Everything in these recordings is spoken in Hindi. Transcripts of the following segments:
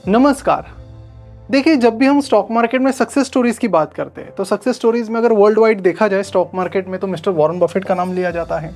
नमस्कार। देखिए, जब भी हम स्टॉक मार्केट में सक्सेस स्टोरीज की बात करते हैं तो सक्सेस स्टोरीज में अगर वर्ल्ड वाइड देखा जाए स्टॉक मार्केट में तो मिस्टर वॉरेन बफेट का नाम लिया जाता है,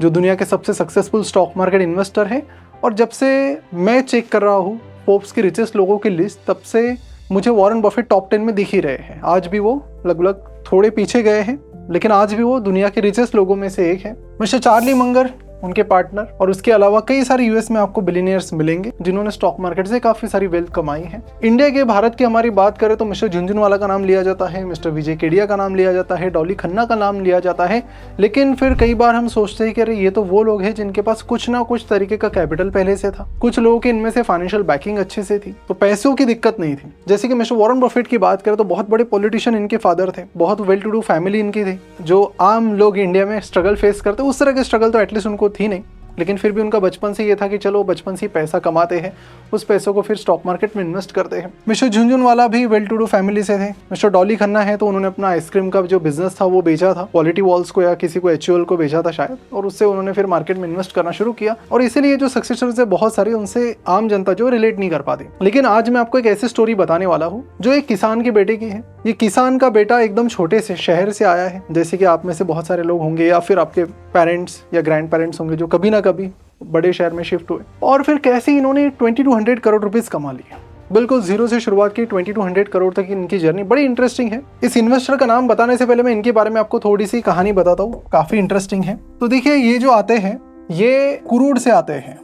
जो दुनिया के सबसे सक्सेसफुल स्टॉक मार्केट इन्वेस्टर है। और जब से मैं चेक कर रहा हूँ फोर्ब्स की रिचेस्ट लोगों की लिस्ट, तब से मुझे वॉरेन बफेट टॉप 10 में दिख ही रहे हैं। आज भी वो लगभग थोड़े पीछे गए हैं, लेकिन आज भी वो दुनिया के रिचेस्ट लोगों में से एक है। मिस्टर चार्ली मंगर, उनके पार्टनर, और उसके अलावा कई सारे यूएस में आपको बिलियनियर्स मिलेंगे जिन्होंने स्टॉक मार्केट से काफी सारी वेल्थ कमाई है। इंडिया के, भारत की हमारी बात करें तो मिस्टर झुनझुनवाला का नाम लिया जाता है, मिस्टर विजय केडिया का नाम लिया जाता है, डॉली खन्ना का नाम लिया जाता है। लेकिन फिर कई बार हम सोचते हैं कि अरे ये तो वो लोग हैं जिनके पास कुछ ना कुछ तरीके का कैपिटल पहले से था, कुछ लोगों के इनमें से फाइनेंशियल बैकिंग अच्छे से थी, तो पैसों की दिक्कत नहीं थी। जैसे कि मिस्टर वॉरेन बफेट की बात करें तो बहुत बड़े पॉलिटिशियन इनके फादर थे, बहुत वेल टू डू फैमिली इनकी थी। जो आम लोग इंडिया में स्ट्रगल फेस करते उस तरह की स्ट्रगल तो एटलीस्ट उनको थी नहीं, लेकिन फिर भी उनका बचपन से ये था कि चलो बचपन से ही पैसा कमाते हैं, उस पैसों को फिर स्टॉक मार्केट में इन्वेस्ट करते हैं। मिस्टर झुनझुनवाला भी वेल टू डू फैमिली से थे। मिस्टर डॉली खन्ना है तो उन्होंने अपना आइसक्रीम का जो बिजनेस था वो बेचा था, क्वालिटी वॉल्स को या किसी को HUL को बेचा था शायद, और उससे उन्होंने फिर मार्केट में इन्वेस्ट करना शुरू किया। और इसीलिए जो सक्सेसर्स है बहुत सारी, उनसे आम जनता जो रिलेट नहीं कर पाती। लेकिन आज मैं आपको एक ऐसी स्टोरी बताने वाला हूँ जो एक किसान के बेटे की है। ये किसान का बेटा एकदम छोटे से शहर से आया है, जैसे कि आप में से बहुत सारे लोग होंगे या फिर आपके पेरेंट्स या ग्रैंड पेरेंट्स होंगे जो कभी ना कभी बड़े शहर में शिफ्ट हुए, और फिर कैसे इन्होंने 2200 करोड़ रुपीस कमा लिए। बिल्कुल जीरो से शुरुआत की, 2200 करोड़ तक इनकी जर्नी बड़ी इंटरेस्टिंग है। इस इन्वेस्टर का नाम बताने से पहले मैं इनके बारे में आपको थोड़ी सी कहानी बताता हूँ, काफी इंटरेस्टिंग है। तो देखिए, ये जो आते हैं ये कुरूड़ से आते हैं।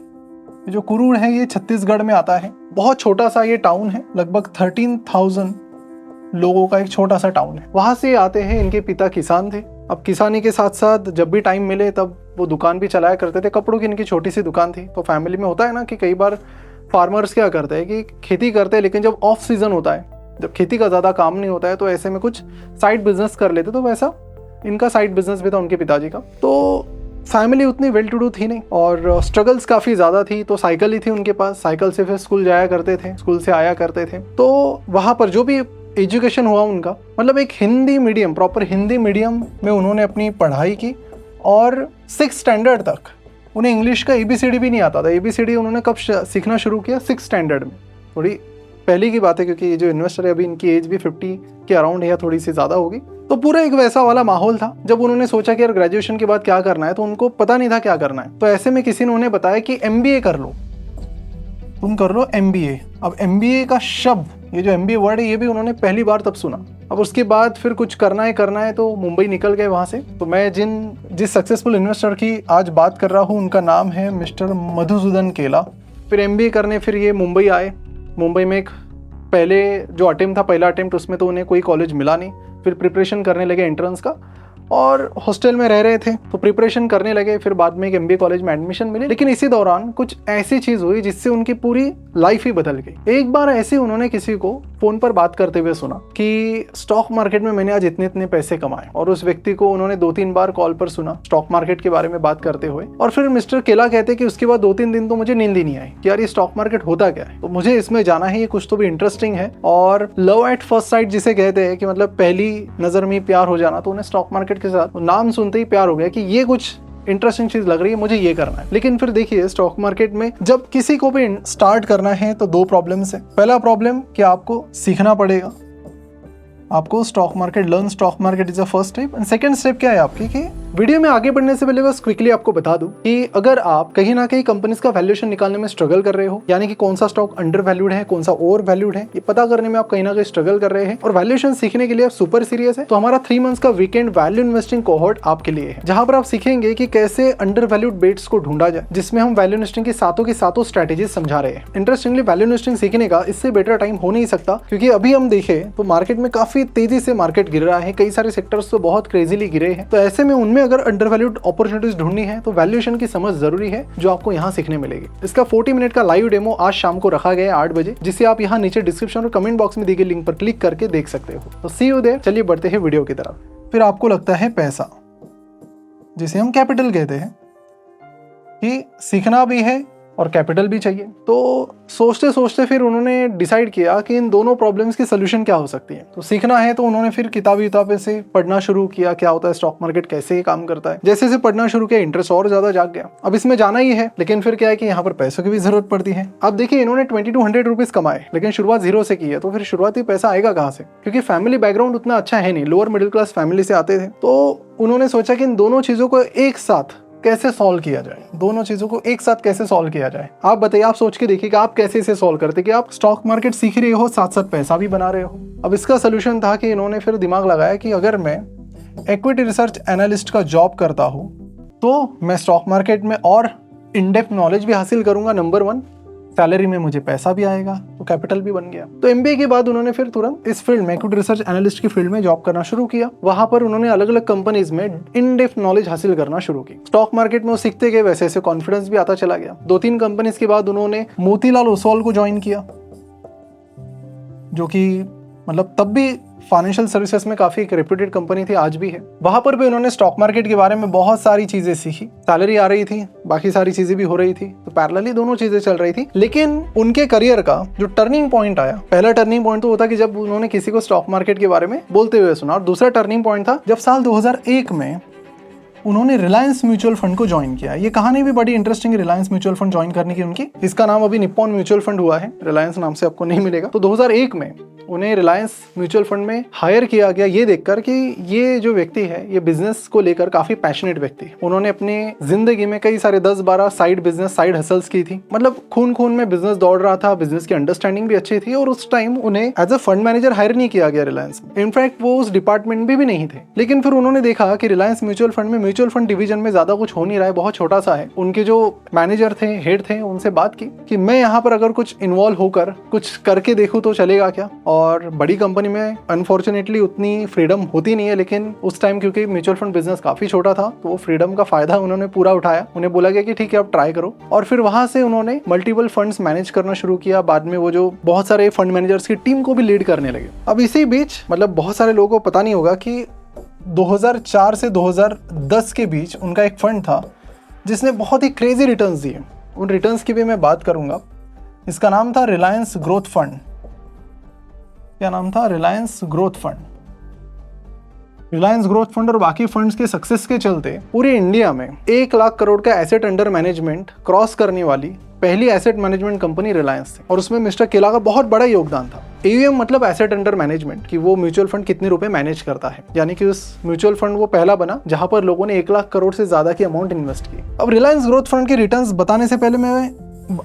जो कुरूड़ है ये छत्तीसगढ़ में आता है। बहुत छोटा सा ये टाउन है, लगभग 13,000 लोगों का एक छोटा सा टाउन है। वहां से आते हैं। इनके पिता किसान थे। अब किसानी के साथ साथ जब भी टाइम मिले तब वो दुकान भी चलाया करते थे। कपड़ों की इनकी छोटी सी दुकान थी। तो फैमिली में होता है ना कि कई बार फार्मर्स क्या करते हैं कि खेती करते हैं, लेकिन जब ऑफ सीजन होता है, जब खेती का ज़्यादा काम नहीं होता है, तो ऐसे में कुछ साइड बिजनेस कर लेते। तो वैसा इनका साइड बिजनेस भी था उनके पिताजी का। तो फैमिली उतनी वेल टू डू थी नहीं और स्ट्रगल्स काफ़ी ज़्यादा थी। तो साइकिल ही थी उनके पास, साइकिल से फिर स्कूल जाया करते थे, स्कूल से आया करते थे। तो वहाँ पर जो भी एजुकेशन हुआ उनका, मतलब एक Hindi medium, proper Hindi medium में उन्होंने अपनी पढ़ाई की। और 6th स्टैंडर्ड तक उन्हें इंग्लिश का ABCD भी नहीं आता था। ABCD उन्होंने कब सीखना शुरू किया? 6th स्टैंडर्ड में। थोड़ी पहले की बात है, क्योंकि ये जो इन्वेस्टर है अभी इनकी एज भी 50 के अराउंड है या थोड़ी सी ज़्यादा होगी। तो पूरा एक वैसा वाला माहौल था। जब उन्होंने सोचा कि यार ग्रेजुएशन के बाद क्या करना है, तो उनको पता नहीं था क्या करना है। तो ऐसे में किसी ने उन्हें बताया कि MBA कर लो, तुम कर लो MBA। अब MBA का शब्द, ये जो MBA वर्ड है, ये भी उन्होंने पहली बार तब सुना। अब उसके बाद फिर कुछ करना है तो मुंबई निकल गए वहाँ से। तो मैं जिस सक्सेसफुल इन्वेस्टर की आज बात कर रहा हूँ उनका नाम है मिस्टर मधुसूदन केला। फिर MBA करने फिर ये मुंबई आए। मुंबई में एक पहले जो अटेम्प्ट था, पहला अटेम्प्ट, उसमें तो उन्हें कोई कॉलेज मिला नहीं। फिर प्रिपरेशन करने लगे एंट्रेंस का, और हॉस्टल में रह रहे थे तो प्रिपरेशन करने लगे। फिर बाद में एक MBA कॉलेज में एडमिशन मिली। लेकिन इसी दौरान कुछ ऐसी चीज़ हुई जिससे उनकी पूरी लाइफ ही बदल गई। एक बार ऐसे उन्होंने किसी को फ़ोन पर बात करते हुए सुना कि स्टॉक मार्केट में मैंने आज इतने इतने पैसे कमाए, और उस व्यक्ति को उन्होंने 2-3 बार कॉल पर सुना स्टॉक मार्केट के बारे में बात करते हुए। और फिर मिस्टर केला कहते कि उसके बाद 2-3 दिन तो मुझे नींद ही नहीं आई कि यार ये स्टॉक मार्केट होता क्या है, तो मुझे इसमें जाना है, ये कुछ तो भी इंटरेस्टिंग है। और लव एट फर्स्ट साइट जिसे कहते हैं कि मतलब पहली नज़र में प्यार हो जाना, तो उन्हें स्टॉक मार्केट के साथ नाम सुनते ही प्यार हो गया कि ये कुछ इंटरेस्टिंग चीज लग रही है, मुझे ये करना है। लेकिन फिर देखिए, स्टॉक मार्केट में जब किसी को भी स्टार्ट करना है तो 2 प्रॉब्लम्स है। पहला प्रॉब्लम कि आपको सीखना पड़ेगा, आपको stock market is the first step. And second step क्या है आपकी कि वीडियो में आगे बढ़ने से पहले बस क्विकली आपको बता दूं कि अगर आप कहीं ना कहीं कंपनीज का वैल्यूएशन निकालने में स्ट्रगल कर रहे हो, यानी कि कौन सा स्टॉक अंडर वैल्यूड है, कौन सा ओवर वैल्यूड है, ये पता करने में आप कहीं ना कहीं स्ट्रगल कर रहे हैं और वैल्यूएशन सीखने के लिए आप सुपर सीरियस है, तो हमारा 3 मंथ्स का वीकेंड वैल्यू इन्वेस्टिंग कोहॉर्ट आपके लिए है, जहां पर आप सीखेंगे कि कैसे अंडर वैल्यूड बेट्स को ढूंढा जाए, जिसमें हम वैल्यू इन्वेस्टिंग की सातों स्ट्रेटेजीज समझा रहे हैं। इंटरेस्टिंगली वैल्यू इन्वेस्टिंग सीखने का इससे बेटर टाइम हो नहीं सकता, क्योंकि अभी हम देखें तो मार्केट में काफी तेजी से मार्केट गिर रहा है, कई सारे सेक्टर्स तो बहुत क्रेजीली गिरे हैं। तो ऐसे में उनमें अगर अंडर वैल्यूड अपॉर्चुनिटीज ढूंढनी है तो वैल्यूएशन की समझ जरूरी है, जो आपको यहाँ सीखने मिलेगी। इसका 40 मिनट का लाइव डेमो आज शाम को रखा गया है 8 बजे, जिसे आप यहाँ नीचे डिस्क्रिप्शन और कमेंट बॉक्स में दी गई लिंक पर क्लिक करके देख सकते हो। तो सी यू देयर। चलिए बढ़ते हैं वीडियो की तरफ। फिर आपको लगता है पैसा, जिसे हम कैपिटल कहते हैं, कि सीखना भी है और कैपिटल भी चाहिए। तो सोचते सोचते फिर उन्होंने डिसाइड किया कि इन दोनों प्रॉब्लम्स की सोल्यूशन क्या हो सकती है। तो सीखना है तो उन्होंने फिर किताबें से पढ़ना शुरू किया, क्या होता है स्टॉक मार्केट, कैसे ये काम करता है। जैसे जैसे पढ़ना शुरू किया इंटरेस्ट और ज्यादा जाग गया। अब इसमें जाना ही है, लेकिन फिर क्या है कि यहाँ पर पैसों की भी जरूरत पड़ती है। अब देखिए इन्होंने 2200 रुपीज कमाए, लेकिन शुरुआत जीरो से की है, तो फिर शुरुआती पैसा आएगा कहाँ से, क्योंकि फैमिली बैकग्राउंड उतना अच्छा है नहीं, लोअर मिडिल क्लास फैमिली से आते थे। तो उन्होंने सोचा कि इन दोनों चीजों को एक साथ कैसे सॉल्व किया जाए, दोनों चीजों को एक साथ कैसे सॉल्व किया जाए। आप बताइए, आप सोच के देखिए कि आप कैसे इसे सॉल्व करते, कि आप स्टॉक मार्केट सीख रहे हो, साथ साथ पैसा भी बना रहे हो। अब इसका सोल्यूशन था कि इन्होंने फिर दिमाग लगाया कि अगर मैं इक्विटी रिसर्च एनालिस्ट का जॉब करता हूं तो मैं स्टॉक मार्केट में और इन डेप्थ नॉलेज भी हासिल करूंगा, नंबर 1 सैलरी में मुझे पैसा भी आएगा, तो कैपिटल भी बन गया। तो एमबीए के बाद उन्होंने फिर तुरंत इस फील्ड में, इक्विटी रिसर्च एनालिस्ट की फील्ड में जॉब करना शुरू किया। वहां पर उन्होंने अलग अलग कंपनीज में इन डेप्थ नॉलेज हासिल करना शुरू की। स्टॉक मार्केट में वो सीखते गए, वैसे ऐसे कॉन्फिडेंस भी आता चला गया। 2-3 कंपनीज के बाद उन्होंने मोतीलाल ओसवाल को ज्वाइन किया, जो कि मतलब तब भी फाइनेंशियल सर्विसेज में काफी एक रेप्यूटेड कंपनी थी, आज भी है। वहां पर भी उन्होंने स्टॉक मार्केट के बारे में बहुत सारी चीजें सीखी, सैलरी आ रही थी, बाकी सारी चीजें भी हो रही थी, तो पैरेलली दोनों चीजें चल रही थी। लेकिन उनके करियर का जो टर्निंग पॉइंट आया, पहला टर्निंग पॉइंट तो होता कि जब उन्होंने किसी को स्टॉक मार्केट के बारे में बोलते हुए सुना, और दूसरा टर्निंग पॉइंट था जब साल 2001 में उन्होंने रिलायंस म्यूचुअल फंड को ज्वाइन किया। ये कहानी भी बड़ी इंटरेस्टिंग है रिलायंस म्यूचुअल फंड ज्वाइन करने की उनकी। इसका नाम अभी निप्पॉन म्यूचुअल फंड हुआ है, रिलायंस नाम से आपको नहीं मिलेगा। तो 2001 में उन्हें रिलायंस म्यूचुअल फंड में हायर किया गया, ये देखकर कि ये जो व्यक्ति है ये बिजनेस को लेकर काफी पैशनेट व्यक्ति है। उन्होंने अपनी जिंदगी में कई सारे 10-12 साइड बिजनेस, साइड हसल्स की थी, मतलब खून खून में बिजनेस दौड़ रहा था, बिजनेस की अंडरस्टैंडिंग भी अच्छी थी। और उस टाइम उन्हें as a fund manager hire नहीं किया गया रिलायंस में, इनफैक्ट वो उस डिपार्टमेंट में भी नहीं थे। लेकिन फिर उन्होंने देखा कि रिलायंस म्यूचुअल फंड में म्यूचुअल फंड डिवीजन में ज्यादा कुछ हो नहीं रहा है, बहुत छोटा सा है। उनके जो मैनेजर थे, हेड थे, उनसे बात की कि मैं यहाँ पर अगर कुछ इन्वॉल्व होकर कुछ करके देखूं तो चलेगा क्या। और बड़ी कंपनी में अनफॉर्चुनेटली उतनी फ्रीडम होती नहीं है, लेकिन उस टाइम क्योंकि म्यूचुअल फंड बिजनेस काफी छोटा था तो वो फ्रीडम का फायदा उन्होंने पूरा उठाया। उन्हें बोला गया कि ठीक है आप ट्राई करो, और फिर वहां से उन्होंने मल्टीपल फंड्स मैनेज करना शुरू किया। बाद में वो जो बहुत सारे फंड मैनेजर्स की टीम को भी लीड करने लगे। अब इसी बीच मतलब बहुत सारे लोगों को पता नहीं होगा कि 2004 से 2010 के बीच उनका एक फंड था जिसने बहुत ही क्रेजी रिटर्न्स दिए। उन रिटर्न्स की भी मैं बात करूंगा। इसका नाम था रिलायंस ग्रोथ फंड। क्या नाम था? Reliance growth fund. Reliance growth fund और बाकी फंड्स के सक्सेस के चलते पूरे इंडिया में 1 लाख करोड़ का एसेट अंडर मैनेजमेंट क्रॉस करने वाली पहली एसेट मैनेजमेंट कंपनी रिलायंस थी, और उसमें मिस्टर केला का बहुत बड़ा योगदान था। AUM मतलब एसेट अंडर मैनेजमेंट, कि वो म्यूचुअल फंड कितने रुपए मैनेज करता है, यानी कि उस म्यूचुअल फंड वो पहला बना जहां पर लोगों ने 1 लाख करोड़ से ज्यादा की अमाउंट इन्वेस्ट की। अब रिलायंस ग्रोथ फंड के रिटर्न्स बताने से पहले मैं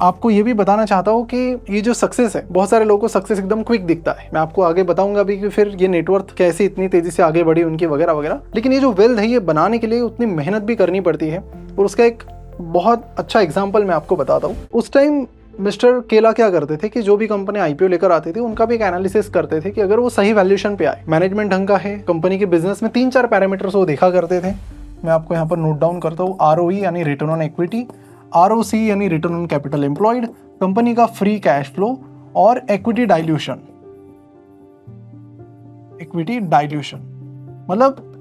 आपको ये भी बताना चाहता हूँ कि ये जो सक्सेस है, बहुत सारे लोगों को सक्सेस एकदम क्विक दिखता है। मैं आपको आगे बताऊंगा भी कि फिर ये नेटवर्थ कैसे इतनी तेजी से आगे बढ़ी उनकी वगैरह वगैरह। लेकिन ये जो वेल्थ है ये बनाने के लिए उतनी मेहनत भी करनी पड़ती है, और उसका एक बहुत अच्छा एग्जाम्पल मैं आपको बताता हूँ। उस टाइम मिस्टर केला क्या करते थे कि जो भी कंपनी IPO लेकर आती थी उनका भी एक एनालिसिस करते थे कि अगर वो सही वैल्यूएशन पे आए, मैनेजमेंट ढंग का है, कंपनी के बिजनेस में 3-4 पैरामीटर्स वो देखा करते थे। मैं आपको यहाँ पर नोट डाउन करता हूँ। ROE यानी रिटर्न ऑन इक्विटी, ROC यानी return on capital employed, company का फ्री कैश फ्लो, और इक्विटी डाइल्यूशन। इक्विटी डाइल्यूशन मतलब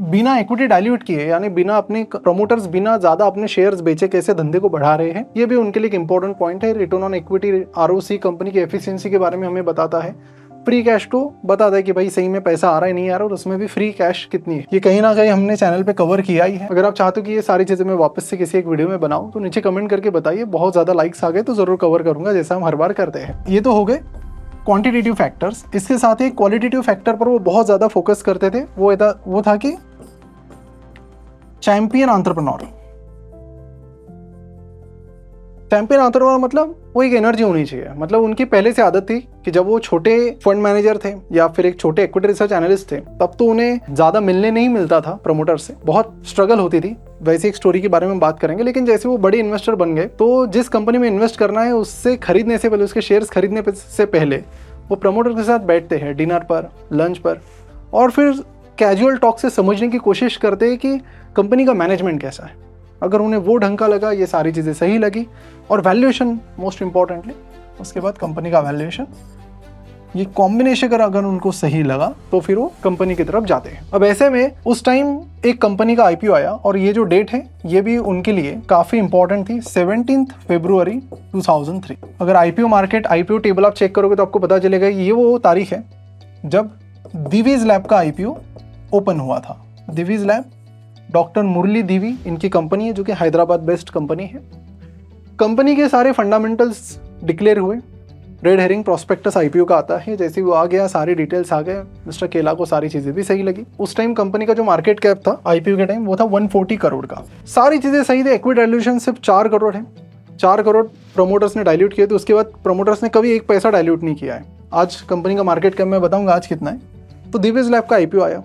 बिना इक्विटी डाइल्यूट किए, यानी बिना अपने प्रमोटर्स बिना ज्यादा अपने शेयर्स बेचे कैसे धंधे को बढ़ा रहे हैं, ये भी उनके लिए एक इंपॉर्टेंट पॉइंट है। Return on equity, ROC company की एफिशिएंसी के बारे में हमें बताता है। फ्री कैश फ्लो बताता है कि भाई सही में पैसा आ रहा है नहीं आ रहा, और उसमें भी फ्री कैश कितनी है। ये कहीं ना कहीं हमने चैनल पे कवर किया ही है। अगर आप चाहते हो कि ये सारी चीजें मैं वापस से किसी एक वीडियो में बनाऊं तो नीचे कमेंट करके बताइए। बहुत ज्यादा लाइक्स आ गए तो जरूर कवर करूंगा, जैसा हम हर बार करते हैं। ये तो हो गए क्वांटिटेटिव फैक्टर्स। इसके साथ ही क्वालिटेटिव फैक्टर पर वो बहुत ज्यादा फोकस करते थे। वो था कि चैंपियन एंटरप्रेन्योर। चैंपियन एंटरप्रेन्योर मतलब वो एक एनर्जी होनी चाहिए। मतलब उनकी पहले से आदत थी कि जब वो छोटे फंड मैनेजर थे या फिर एक छोटे इक्विटी रिसर्च एनालिस्ट थे, तब तो उन्हें ज्यादा मिलने नहीं मिलता था प्रमोटर से, बहुत स्ट्रगल होती थी। वैसे एक स्टोरी के बारे में बात करेंगे। लेकिन जैसे वो बड़े इन्वेस्टर बन गए तो जिस कंपनी में इन्वेस्ट करना है उससे खरीदने से पहले, उसके शेयर्स खरीदने से पहले वो प्रमोटर के साथ बैठते हैं डिनर पर, लंच पर, और फिर कैजुअल टॉक से समझने की कोशिश करते हैं कि कंपनी का मैनेजमेंट कैसा है। अगर उन्हें वो ढंग का लगा, ये सारी चीज़ें सही लगी, और वैल्यूएशन मोस्ट इंपॉर्टेंटली, उसके बाद कंपनी का वैल्यूएशन ये कॉम्बिनेशन अगर उनको सही लगा तो फिर वो कंपनी की तरफ जाते हैं। अब ऐसे में उस टाइम एक कंपनी का आईपीओ आया और ये जो डेट है ये भी उनके लिए काफी इंपॉर्टेंट थी, 17 फरवरी 2003। अगर आईपीओ मार्केट, आईपीओ टेबल आप चेक करोगे तो आपको पता चलेगा ये वो तारीख है जब दिवीज लैब का आईपीओ ओपन हुआ था। दिवीज लैब डॉक्टर मुरली दिवी इनकी कंपनी है जो कि हैदराबाद बेस्ड कंपनी है। कंपनी के सारे फंडामेंटल्स डिक्लेयर हुए। रेड हेरिंग प्रॉस्पेक्टस आईपीओ का आता है, जैसे वो आ गया सारी डिटेल्स आ गए, मिस्टर केला को सारी चीजें भी सही लगी। उस टाइम कंपनी का जो मार्केट कैप था आईपीओ के टाइम वो था 140 करोड़ का। सारी चीजें सही थी। इक्विटी डाइल्यूशन सिर्फ 4 करोड़ है। 4 करोड़ प्रमोटर्स ने डाइल्यूट किए थे, उसके बाद प्रमोटर्स ने कभी 1 पैसा डाइल्यूट नहीं किया है। आज कंपनी का मार्केट कैप मैं बताऊंगा आज कितना है। तो दिवीज लैब का आईपीओ आया।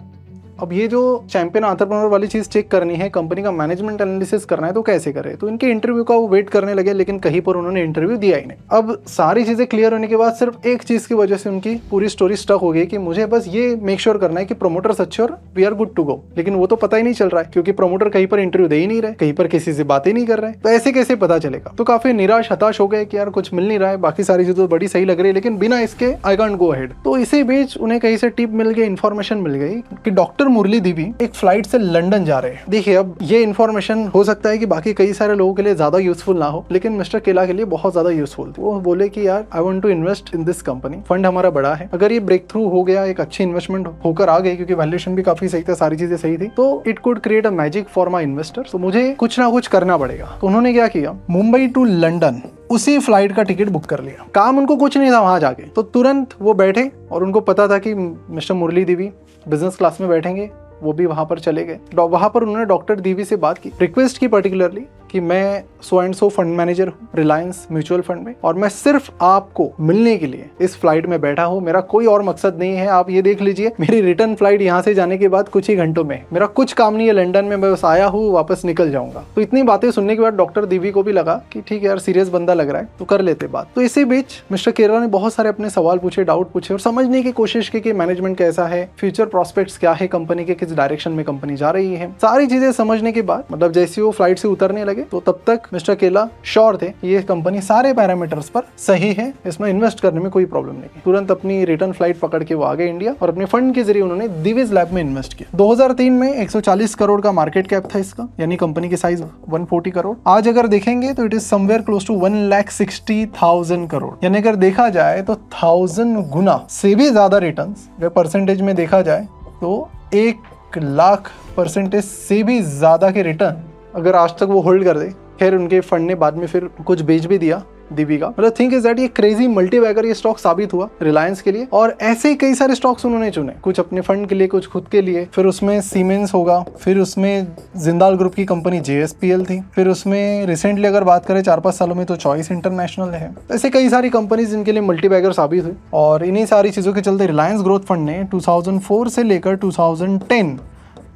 अब ये जो चैंपियन एंटरप्रेन्योर वाली चीज़ चेक करनी है, कंपनी का मैनेजमेंट एनालिसिस करना है तो कैसे करे, तो इनके इंटरव्यू का वो वेट करने लगे, लेकिन कहीं पर उन्होंने इंटरव्यू दिया ही नहीं। अब सारी चीज़ें क्लियर होने के बाद सिर्फ एक चीज़ की वजह से उनकी पूरी स्टोरी स्टक हो गई कि मुझे बस ये मेक श्योर करना है कि प्रमोटर्स अच्छे और we are good to go. लेकिन वो तो पता ही नहीं चल रहा है क्योंकि प्रमोटर कहीं पर इंटरव्यू दे ही नहीं रहे, कहीं पर किसी से बातें नहीं कर रहे, तो ऐसे कैसे पता चलेगा। तो काफी निराश हताश हो गए कि यार कुछ मिल नहीं रहा है, बाकी सारी चीजें तो बड़ी सही लग रही है लेकिन बिना इसके आई कांट गो अहेड। तो इसी बीच उन्हें कहीं से टिप मिल गई, इन्फॉर्मेशन मिल गई कि डॉक्टर मुरली दिवी एक फ्लाइट से लंदन जा रहे हैं। देखिए अब ये इन्फॉर्मेशन हो सकता है कि बाकी कई सारे लोगों के लिए ज्यादा यूजफुल ना हो, लेकिन मिस्टर केला के लिए बहुत ज्यादा यूजफुल थी। वो बोले कि यार I want to invest in this company, fund हमारा बड़ा है, अगर ये ब्रेक थ्रू हो गया, एक अच्छी इन्वेस्टमेंट होकर आ गई क्योंकि वैल्यूएशन भी काफी सही था, सारी चीजें सही थी, तो it could create a magic for my investor. तो मुझे कुछ ना कुछ करना पड़ेगा। तो उन्होंने क्या किया, मुंबई टू लंदन उसी फ्लाइट का टिकट बुक कर लिया। काम उनको कुछ नहीं था वहां जाके, तो तुरंत वो बैठे और उनको पता था कि मिस्टर मुरली दिवी बिजनेस क्लास में बैठेंगे, वो भी वहां पर चले गए। वहां पर उन्होंने डॉक्टर दिवी से बात की, रिक्वेस्ट की पर्टिकुलरली कि मैं so and so fund manager हूँ रिलायंस म्यूचुअल फंड में, और मैं सिर्फ आपको मिलने के लिए इस फ्लाइट में बैठा हूँ, मेरा कोई और मकसद नहीं है। आप ये देख लीजिए मेरी रिटर्न फ्लाइट यहाँ से जाने के बाद कुछ ही घंटों में, मेरा कुछ काम नहीं है लंदन में, मैं बस आया हूँ वापस निकल जाऊंगा। तो इतनी बातें सुनने के बाद डॉक्टर दिवी को भी लगा कि ठीक है यार सीरियस बंदा लग रहा है, तो कर लेते बात। तो इसी बीच मिस्टर केला ने बहुत सारे अपने सवाल पूछे, डाउट पूछे और समझने की कोशिश की कि मैनेजमेंट कैसा है, फ्यूचर प्रोस्पेक्ट्स क्या है कंपनी के, किस डायरेक्शन में कंपनी जा रही है। सारी चीजें समझने के बाद मतलब जैसे वो फ्लाइट से उतरने लगे तो तब तक मिस्टर केला श्योर थे ये कंपनी सारे पैरामीटर्स पर सही है, इसमें इन्वेस्ट करने में कोई प्रॉब्लम नहीं है। तुरंत अपनी रिटर्न फ्लाइट पकड़ के वो आ गए इंडिया और अपने फंड के जरिए उन्होंने दिवीज लैब में इन्वेस्ट किया। 2003 में 140 करोड़ का मार्केट कैप था इसका, यानी कंपनी की साइज 140 करोड़। आज अगर देखेंगे तो it is somewhere close to 1,60,000 crore, यानी अगर देखा जाए तो 1000 गुना से भी ज्यादा रिटर्न अगर परसेंटेज में देखा जाए तो 1,00,000% से भी ज्यादा के रिटर्न अगर आज तक वो होल्ड कर दे। खैर उनके फंड ने बाद में फिर कुछ बेच भी दिया दिवी का, मतलब थिंक इज दैट ये क्रेजी मल्टीबैगर ये स्टॉक साबित हुआ रिलायंस के लिए। और ऐसे ही कई सारे स्टॉक्स उन्होंने चुने, कुछ अपने फंड के लिए, कुछ खुद के लिए। फिर उसमें सीमेंस होगा, फिर उसमें जिंदाल ग्रुप की कंपनी JSPL थी, फिर उसमें रिसेंटली अगर बात करें 4-5 सालों में तो चॉइस इंटरनेशनल है। ऐसे कई सारी कंपनीज जिनके लिए मल्टीबैगर साबित हुई। और इन्हीं सारी चीजों के चलते रिलायंस ग्रोथ फंड ने 2004 से लेकर 2010,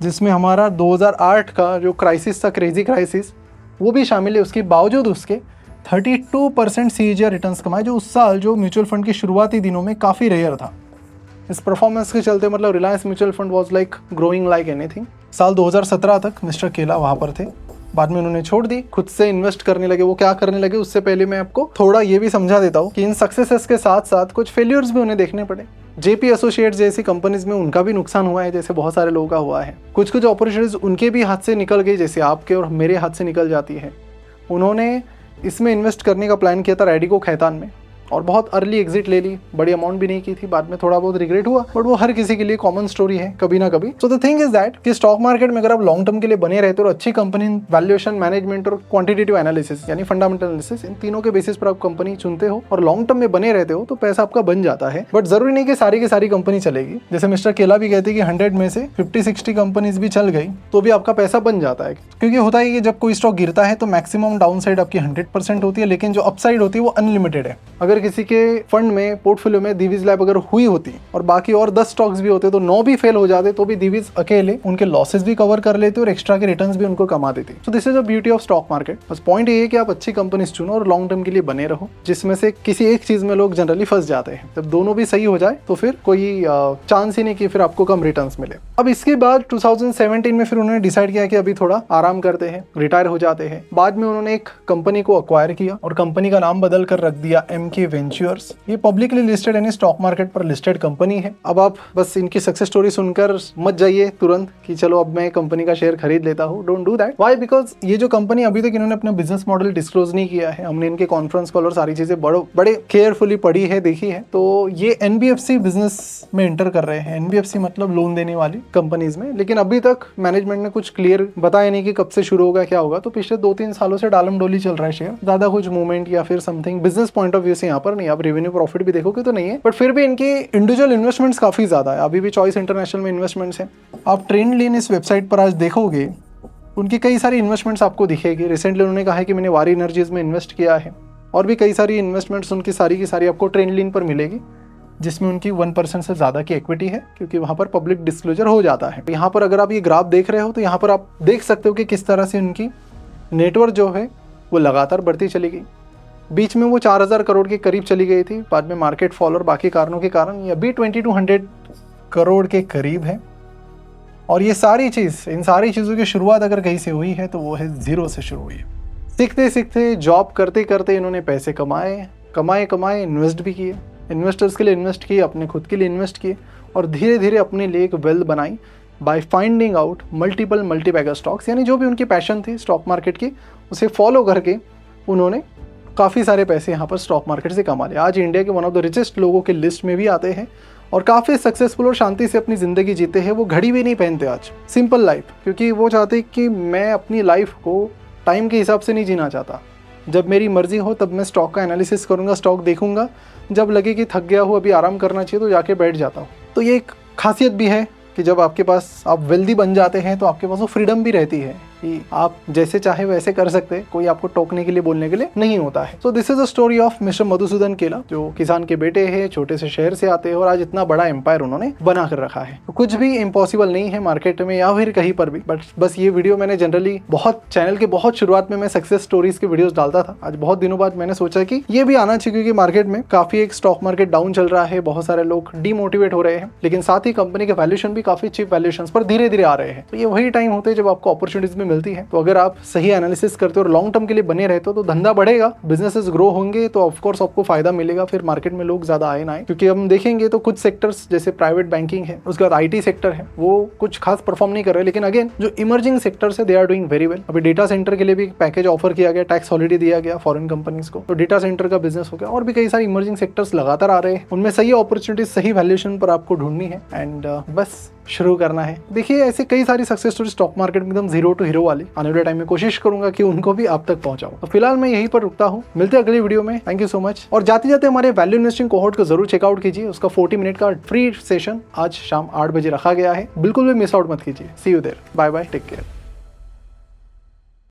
जिसमें हमारा 2008 का जो क्राइसिस था, क्रेजी क्राइसिस, वो भी शामिल है, उसके बावजूद उसके 32% CAGR रिटर्न्स कमाए, जो उस साल जो म्यूचुअल फंड के शुरुआती दिनों में काफ़ी रेयर था। इस परफॉर्मेंस के चलते मतलब Reliance mutual fund was like growing like anything. साल 2017 तक मिस्टर केला वहाँ पर थे, बाद में उन्होंने छोड़ दी, खुद से इन्वेस्ट करने लगे। वो क्या करने लगे उससे पहले मैं आपको थोड़ा ये भी समझा देता हूँ कि इन सक्सेसेस के साथ साथ कुछ फेलियर्स भी उन्हें देखने पड़े। JP एसोसिएट्स जैसी कंपनीज में उनका भी नुकसान हुआ है, जैसे बहुत सारे लोगों का हुआ है। कुछ कुछ अपॉर्चुनिटीज उनके भी हाथ से निकल गई, जैसे आपके और मेरे हाथ से निकल जाती है। उन्होंने इसमें इन्वेस्ट करने का प्लान किया था रैडिको खैतान में, और बहुत अर्ली एग्जिट ले ली, बड़ी अमाउंट भी नहीं की थी, बाद में थोड़ा बहुत रिग्रेट हुआ, बट वो हर किसी के लिए कॉमन स्टोरी है कभी ना कभी। So the thing is that कि स्टॉक मार्केट में अगर आप लॉन्ग टर्म के लिए बने रहते हो और अच्छी कंपनी वैल्यूएशन, मैनेजमेंट और क्वांटिटेटिव एनालिसिस यानी फंडामेंटल एनालिसिस, इन तीनों के बेसिस पर आप कंपनी चुनते हो और लॉन्ग टर्म में बने रहते हो तो पैसा आपका बन जाता है। बट जरूरी नहीं कि सारी की सारी कंपनी चलेगी। जैसे मिस्टर केला भी कहते हैं कि 100 में से 50-60 कंपनीज भी चल गई तो भी आपका पैसा बन जाता है, क्योंकि होता है कि जब कोई स्टॉक गिरता है तो मैक्सिमम डाउन साइड आपकी 100% होती है, लेकिन जो अपसाइड होती है वो अनलिमिटेड है। अगर किसी के फंड में, पोर्टफोलियो में दिवीज लैब अगर हुई होती और बाकी और 10 स्टॉक्स भी होते तो 9 भी फेल हो जाते तो भी दिवीज अकेले उनके लॉसेस भी कवर कर लेते और एक्स्ट्रा के रिटर्न्स भी उनको कमा देती। So this is the beauty of stock market. बस पॉइंट ये है कि आप अच्छी कंपनीज चुनो और लॉन्ग टर्म के लिए बने रहो, जिसमें से किसी एक चीज में लोग जनरली फंस जाते हैं। जब दोनों भी सही हो जाए तो फिर कोई चांस ही नहीं कि फिर आपको कम रिटर्न्स मिले। अब इसके बाद 2017 में फिर उन्होंने डिसाइड किया कि अभी थोड़ा आराम करते हैं, रिटायर हो जाते हैं। बाद में उन्होंने एक कंपनी को अक्वायर किया और कंपनी का नाम बदल कर रख दिया MK वेंचर्स, ये पब्लिकली लिस्टेड यानी स्टॉक मार्केट पर लिस्टेड कंपनी है। अब आप बस इनकी सक्सेस स्टोरी सुनकर मत जाइए तुरंत कि चलो अब मैं कंपनी का शेयर खरीद लेता हूँ। Don't do that. Why? Because ये जो कंपनी अभी तक इन्होंने अपना बिजनेस मॉडल डिस्क्लोज नहीं किया है। हमने इनके कॉन्फ्रेंस कॉल और सारी चीजें बड़े केयरफुली पढ़ी है, देखी है। तो ये NBFC बिजनेस में एंटर कर रहे हैं। NBFC मतलब लोन देने वाली कंपनीज में। लेकिन अभी तक मैनेजमेंट ने कुछ क्लियर बताया नहीं कि कब से शुरू होगा, क्या होगा। तो पिछले 2-3 सालों से डालम डोली चल रहा है शेयर, ज्यादा कुछ मूवमेंट या फिर something business point of view से यहाँ पर नहीं। आप रेवेन्यू प्रॉफिट भी देखोगे तो नहीं है, बट फिर भी इनकी इंडिविजुअल इन्वेस्टमेंट्स काफी ज्यादा है। अभी भी चॉइस इंटरनेशनल में इन्वेस्टमेंट्स है। आप ट्रेंड लाइन इस वेबसाइट पर आज देखोगे, उनकी कई सारी इन्वेस्टमेंट्स आपको दिखेगी। रिसेंटली उन्होंने कहा है कि मैंने वारी एनर्जीज में इन्वेस्ट किया है, और भी कई सारी इन्वेस्टमेंट्स उनकी सारी की सारी आपको ट्रेंड लाइन पर मिलेगी, जिसमें उनकी 1% से ज़्यादा की इक्विटी है, क्योंकि वहाँ पर पब्लिक डिस्क्लोजर हो जाता है। यहाँ पर अगर आप ये ग्राफ देख रहे हो तो यहाँ पर आप देख सकते हो कि किस तरह से उनकी नेटवर्थ जो है वो लगातार बढ़ती चली गई। बीच में वो 4000 करोड़ के करीब चली गई थी, बाद में मार्केट फॉल और बाकी कारणों के कारण ये अभी 2200 करोड़ के करीब है। और ये सारी चीज़, इन सारी चीज़ों की शुरुआत अगर कहीं से हुई है तो वो है ज़ीरो से शुरू हुई है। सीखते सीखते, जॉब करते करते इन्होंने पैसे कमाए, इन्वेस्ट भी किए, इन्वेस्टर्स के लिए इन्वेस्ट किए, अपने खुद के लिए इन्वेस्ट किए, और धीरे धीरे अपने लिए एक वेल्थ बनाई by finding out multiple multibagger stocks. यानी जो भी उनकी पैशन थी स्टॉक मार्केट की, उसे फॉलो करके उन्होंने काफ़ी सारे पैसे यहाँ पर स्टॉक मार्केट से कमा लिए। आज इंडिया के वन ऑफ द रिचेस्ट लोगों के लिस्ट में भी आते हैं, और काफ़ी सक्सेसफुल और शांति से अपनी ज़िंदगी जीते हैं। वो घड़ी भी नहीं पहनते आज, सिंपल लाइफ, क्योंकि वो चाहते कि मैं अपनी लाइफ को टाइम के हिसाब से नहीं जीना चाहता। जब मेरी मर्जी हो तब मैं स्टॉक का एनालिसिस करूँगा, स्टॉक देखूंगा, जब लगे कि थक गया हूँ, अभी आराम करना चाहिए, तो जाके बैठ जाता हूँ। तो ये एक खासियत भी है कि जब आपके पास, आप वेल्दी बन जाते हैं तो आपके पास वो फ्रीडम भी रहती है कि आप जैसे चाहे वैसे कर सकते हैं, कोई आपको टोकने के लिए, बोलने के लिए नहीं होता है। So this is the story of mister Madhusudan केला, जो किसान के बेटे हैं, छोटे से शहर से आते हैं, और आज इतना बड़ा एम्पायर उन्होंने बना कर रखा है। तो कुछ भी इम्पॉसिबल नहीं है मार्केट में या फिर कहीं पर भी। बट बस ये वीडियो मैंने जनरली चैनल के बहुत शुरुआत में मैं सक्सेस स्टोरीज के वीडियोस डालता था। आज बहुत दिनों बाद मैंने सोचा कि ये भी आना चाहिए, क्योंकि मार्केट में काफी एक स्टॉक मार्केट डाउन चल रहा है, बहुत सारे लोग डीमोटिवेट हो रहे हैं, लेकिन साथ ही कंपनी के वैल्यूएशन भी काफी चीप वैल्यूएशंस पर धीरे धीरे आ रहे हैं। तो ये वही टाइम होते हैं जब आपको अपॉर्चुनिटीज भी मिलती है। तो अगर आप सही एनालिसिस करते हो और लॉन्ग टर्म के लिए बने रहते हो तो धंधा बढ़ेगा, बिजनेसेस ग्रो होंगे, तो ऑफ कोर्स आपको फायदा मिलेगा। फिर मार्केट में लोग ज्यादा आए ना आए, क्योंकि हम देखेंगे तो कुछ सेक्टर्स जैसे प्राइवेट बैंकिंग है, उसके बाद IT सेक्टर है, वो कुछ खास परफॉर्म नहीं कर रहे। लेकिन अगेन जो इमर्जिंग सेक्टर्स है, they are doing very well. अभी डेटा सेंटर के लिए भी पैकेज ऑफर किया गया, टैक्स हॉलिडे दिया गया फॉरेन कंपनीज को, तो डेटा सेंटर का बिजनेस हो गया। और भी कई सारे इमर्जिंग सेक्टर्स लगातार आ रहे हैं, उनमें सही अपॉर्चुनिटीज, सही वैल्यूएशन पर आपको ढूंढनी है, एंड बस शुरू करना है। देखिए ऐसे कई सारी सक्सेस स्टोरी स्टॉक मार्केट में एकदम जीरो टू हीरो वाली आने वाले टाइम में कोशिश करूंगा कि उनको भी आप तक पहुंचाऊं। तो फिलहाल मैं यहीं पर रुकता हूं, मिलते हैं अगली वीडियो में। Thank you so much. और जाते जाते हमारे वैल्यू इन्वेस्टिंग कोहोर्ट को जरूर चेकआउट कीजिए, उसका 40 मिनट का फ्री सेशन आज शाम 8 बजे रखा गया है, बिल्कुल भी मिस आउट मत कीजिए। See you there, bye bye, take care.